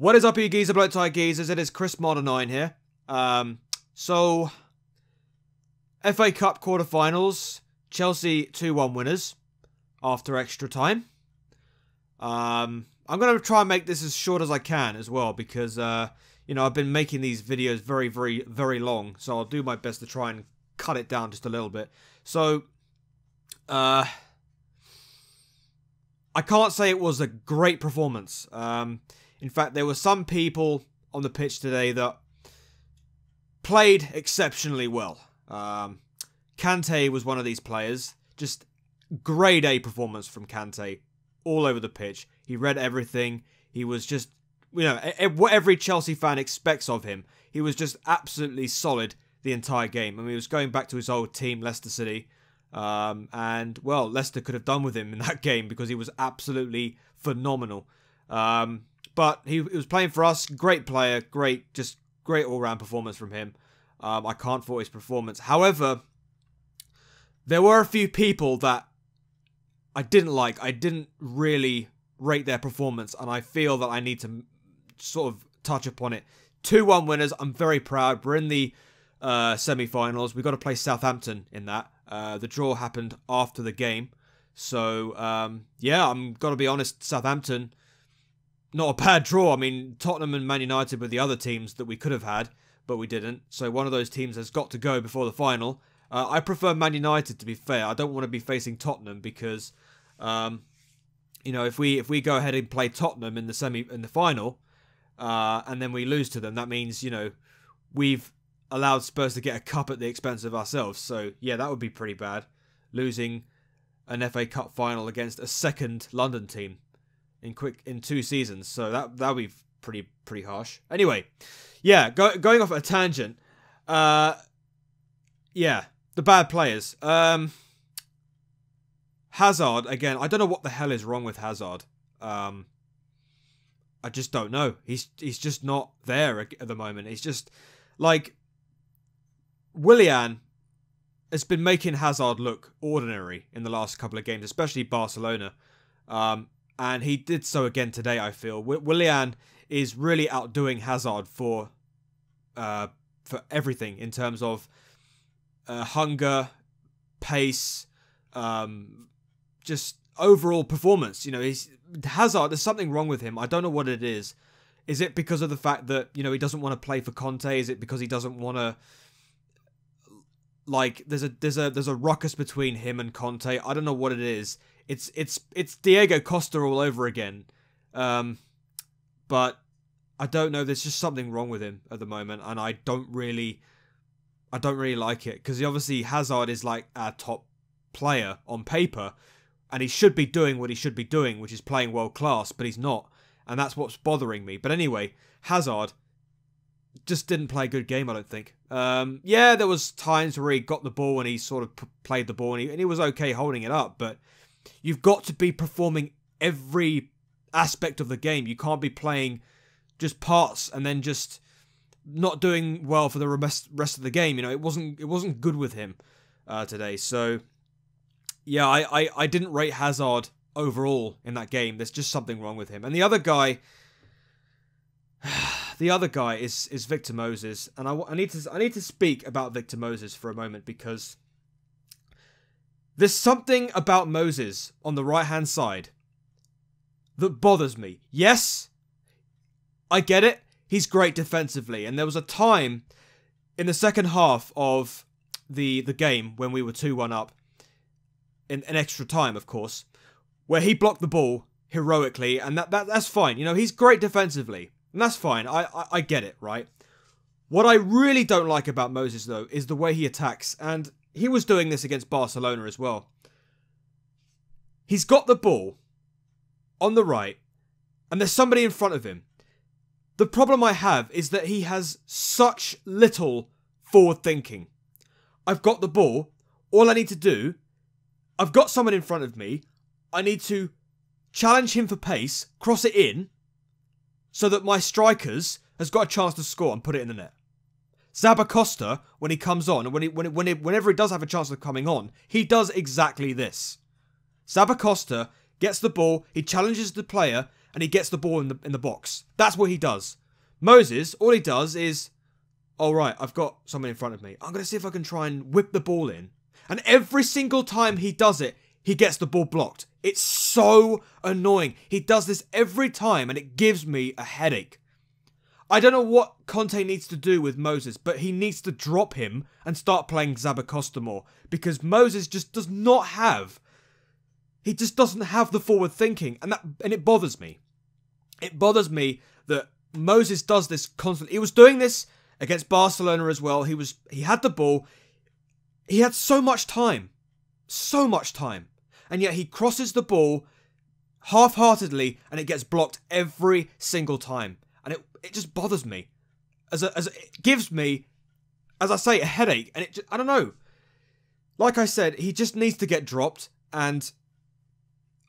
What is up, you geezer, bloke tie geezers? It is Chris Modder 9 here. So, FA Cup quarterfinals, Chelsea 2-1 winners after extra time. I'm going to try and make this as short as I can as well because, you know, I've been making these videos very long. So I'll do my best to try and cut it down just a little bit. So, I can't say it was a great performance. In fact, there were some people on the pitch today that played exceptionally well. Kante was one of these players. Just grade A performance from Kante all over the pitch. He read everything. He was just, you know, what every Chelsea fan expects of him. He was just absolutely solid the entire game. I mean, he was going back to his old team, Leicester City. And, well, Leicester could have done with him in that game because he was absolutely phenomenal. But he was playing for us. Great player. Great all-round performance from him. I can't fault his performance. However, there were a few people that I didn't like. I didn't really rate their performance. And I feel that I need to sort of touch upon it. 2-1 winners. I'm very proud. We're in the semi-finals. We've got to play Southampton in that. The draw happened after the game. So, yeah, I'm got to be honest, Southampton, not a bad draw. I mean, Tottenham and Man United were the other teams that we could have had, but we didn't. So one of those teams has got to go before the final. I prefer Man United, to be fair. I don't want to be facing Tottenham because, you know, if we go ahead and play Tottenham in the final, and then we lose to them, that means, you know, we've allowed Spurs to get a cup at the expense of ourselves. So, yeah, that would be pretty bad. Losing an FA Cup final against a second London team in 2 seasons. So that would be pretty harsh. Anyway, yeah, going off at a tangent. Yeah, the bad players. Hazard, again, I don't know what the hell is wrong with Hazard. I just don't know. He's just not there at the moment. He's just like Willian has been making Hazard look ordinary in the last couple of games, especially Barcelona. And he did so again today, I feel. Willian is really outdoing Hazard for everything in terms of hunger, pace, just overall performance. You know, Hazard, there's something wrong with him. I don't know what it is. Is it because of the fact that, you know, he doesn't want to play for Kante? Is it because he doesn't want to, like, there's a ruckus between him and Kante? I don't know what it is. It's Diego Costa all over again. But I don't know. There's just something wrong with him at the moment, and I don't really like it because obviously Hazard is like our top player on paper, and he should be doing what he should be doing, which is playing world class, but he's not, and that's what's bothering me. But anyway, Hazard just didn't play a good game, I don't think. Yeah, there was times where he got the ball and he sort of played the ball and he was okay holding it up, but you've got to be performing every aspect of the game. You can't be playing just parts and then just not doing well for the rest of the game. You know, it wasn't good with him today. So yeah, I didn't rate Hazard overall in that game. There's just something wrong with him. And the other guy is Victor Moses, and I need to speak about Victor Moses for a moment because there's something about Moses on the right-hand side that bothers me. Yes, I get it. He's great defensively. And there was a time in the second half of the game when we were 2-1 up, in an extra time, of course, where he blocked the ball heroically. And that's fine. You know, he's great defensively. And that's fine. I get it, right? What I really don't like about Moses, though, is the way he attacks. And he was doing this against Barcelona as well. He's got the ball on the right, and there's somebody in front of him. The problem I have is that he has such little forward thinking. I've got the ball. All I need to do, I've got someone in front of me. I need to challenge him for pace, cross it in, so that my strikers has got a chance to score and put it in the net. Costa, when he comes on, and whenever he does have a chance of coming on, he does exactly this. Costa gets the ball, he challenges the player, and he gets the ball in the box. That's what he does. Moses, all he does is, all right, I've got someone in front of me. I'm going to see if I can try and whip the ball in. And every single time he does it, he gets the ball blocked. It's so annoying. He does this every time, and it gives me a headache. I don't know what Kante needs to do with Moses, but he needs to drop him and start playing Zabacosta more. Because Moses just does not have... He just doesn't have the forward thinking, and it bothers me. It bothers me that Moses does this constantly. He was doing this against Barcelona as well. He had the ball. He had so much time. So much time. And yet he crosses the ball half-heartedly, and it gets blocked every single time. And it just bothers me. It gives me, as I say, a headache. And I don't know. Like I said, he just needs to get dropped. And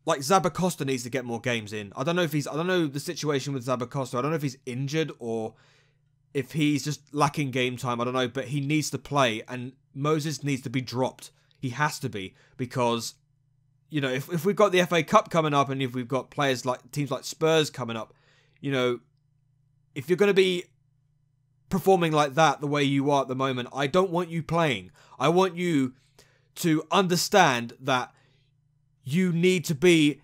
like Zabacosta needs to get more games in. I don't know the situation with Zabacosta. I don't know if he's injured or if he's just lacking game time. I don't know. But he needs to play. And Moses needs to be dropped. He has to be. Because, you know, if we've got the FA Cup coming up and if we've got players like teams like Spurs coming up, you know, if you're going to be performing like that the way you are at the moment, I don't want you playing. I want you to understand that you need to be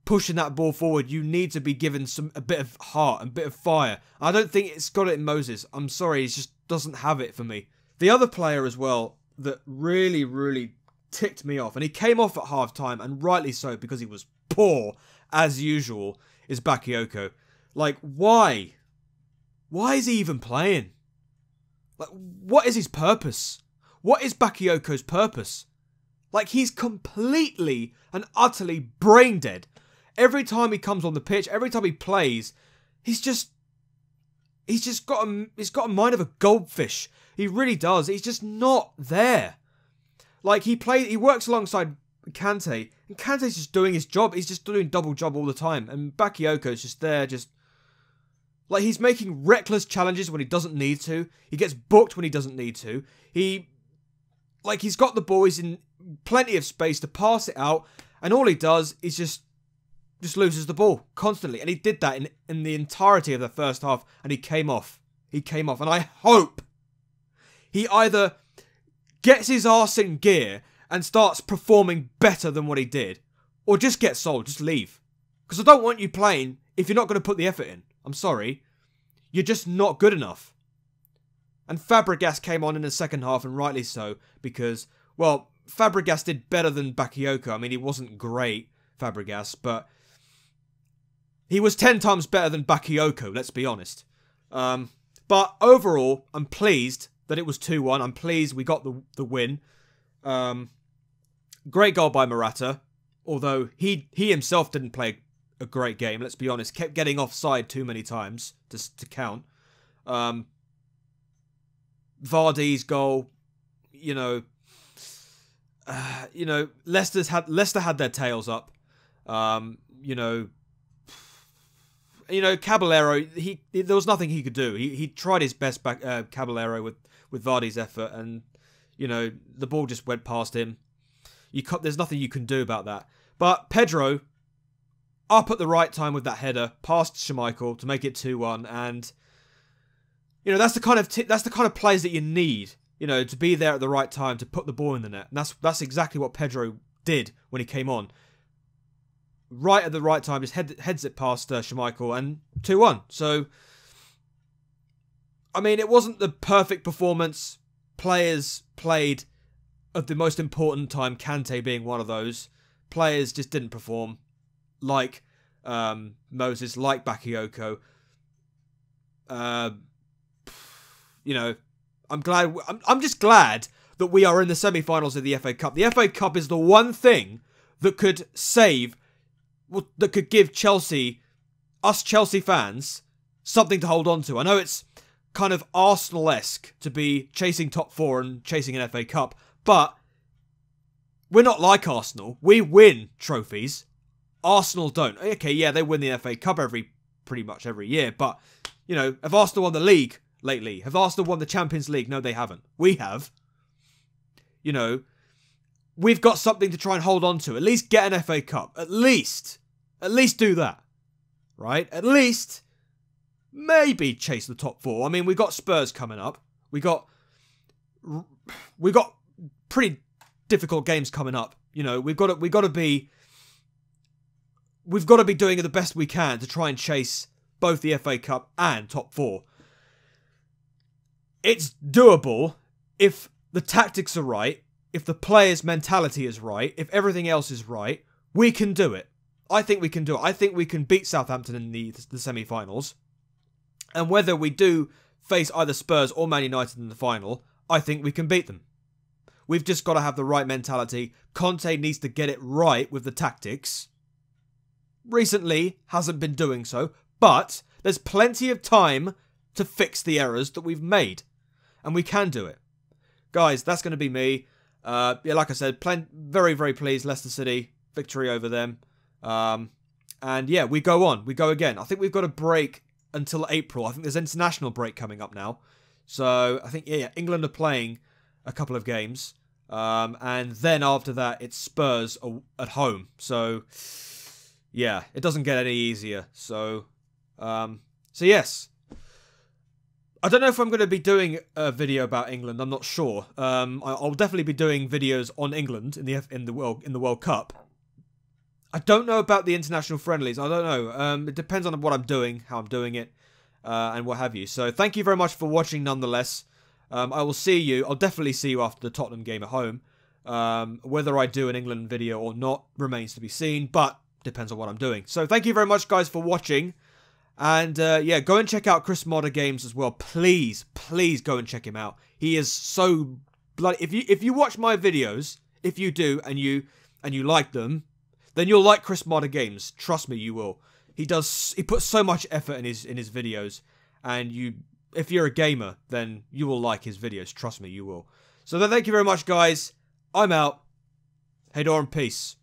pushing that ball forward. You need to be given a bit of heart and a bit of fire. I don't think it's got it in Moses. I'm sorry, he just doesn't have it for me. The other player as well that really, really ticked me off, and he came off at half-time, and rightly so, because he was poor, as usual, is Bakayoko. Like, why? Why is he even playing? Like, what is his purpose? What is Bakayoko's purpose? Like, he's completely and utterly brain dead. Every time he comes on the pitch, every time he plays, he's got a mind of a goldfish. He really does. He's just not there. Like, he works alongside Kante, and Kante's just doing his job. He's just doing double job all the time, and Bakayoko's just there, like, he's making reckless challenges when he doesn't need to. He gets booked when he doesn't need to. He's got the ball. He's in plenty of space to pass it out. And all he does is just loses the ball constantly. And he did that in the entirety of the first half. And he came off. And I hope he either gets his arse in gear and starts performing better than what he did. Or just gets sold. Just leave. Because I don't want you playing if you're not going to put the effort in. I'm sorry. You're just not good enough. And Fabregas came on in the second half, and rightly so, because, well, Fabregas did better than Bakayoko. I mean, he wasn't great, Fabregas, but he was 10 times better than Bakayoko, let's be honest. But overall, I'm pleased that it was 2-1. I'm pleased we got the win. Great goal by Morata, although he himself didn't play a great game, let's be honest. Kept getting offside too many times to count. Vardy's goal, Leicester had their tails up. Caballero, there was nothing he could do. He tried his best back, Caballero with Vardy's effort, and the ball just went past him. There's nothing you can do about that. But Pedro, up at the right time with that header, past Schmeichel to make it 2-1, and that's the kind of plays that you need, to be there at the right time to put the ball in the net. And that's exactly what Pedro did when he came on. Right at the right time, just heads it past Schmeichel, and 2-1. So, I mean, it wasn't the perfect performance. Players played at the most important time, Kante being one of those. Players just didn't perform. Like Moses, like Bakayoko. I'm just glad that we are in the semi-finals of the FA Cup. The FA Cup is the one thing that could give us Chelsea fans, something to hold on to. I know it's kind of Arsenal-esque to be chasing top four and chasing an FA Cup, but we're not like Arsenal. We win trophies. Arsenal don't. Okay, yeah, they win the FA Cup pretty much every year, but, have Arsenal won the league lately? Have Arsenal won the Champions League? No, they haven't. We have. We've got something to try and hold on to. At least get an FA Cup. At least do that. right? At least, maybe chase the top 4. I mean, we got Spurs coming up. We got pretty difficult games coming up. You know, we've got to be doing the best we can to try and chase both the FA Cup and top 4. It's doable if the tactics are right, if the players' mentality is right, if everything else is right. We can do it. I think we can do it. I think we can beat Southampton in the semi-finals. And whether we do face either Spurs or Man United in the final, I think we can beat them. We've just got to have the right mentality. Kante needs to get it right with the tactics. Recently, hasn't been doing so, but there's plenty of time to fix the errors that we've made. And we can do it. Guys, that's going to be me. Yeah, like I said, very, very pleased. Leicester City, victory over them. And yeah, we go on. We go again. I think we've got a break until April. I think there's an international break coming up now. So, I think, yeah, England are playing a couple of games. And then after that, it's Spurs at home. So, yeah, it doesn't get any easier. So yes. I don't know if I'm going to be doing a video about England. I'm not sure. I'll definitely be doing videos on England in the World Cup. I don't know about the international friendlies. I don't know. It depends on what I'm doing, how I'm doing it, and what have you. So thank you very much for watching nonetheless. I will see you. I'll definitely see you after the Tottenham game at home. Whether I do an England video or not remains to be seen, but depends on what I'm doing. So thank you very much, guys, for watching. And yeah, go and check out Chris Modder Games as well. Please, please go and check him out. He is so bloody. If you watch my videos, if you do and you like them, then you'll like Chris Modder Games. Trust me, you will. He puts so much effort in his videos, and if you're a gamer, then you will like his videos. Trust me, you will. So then, thank you very much, guys. I'm out. Hey, door and peace.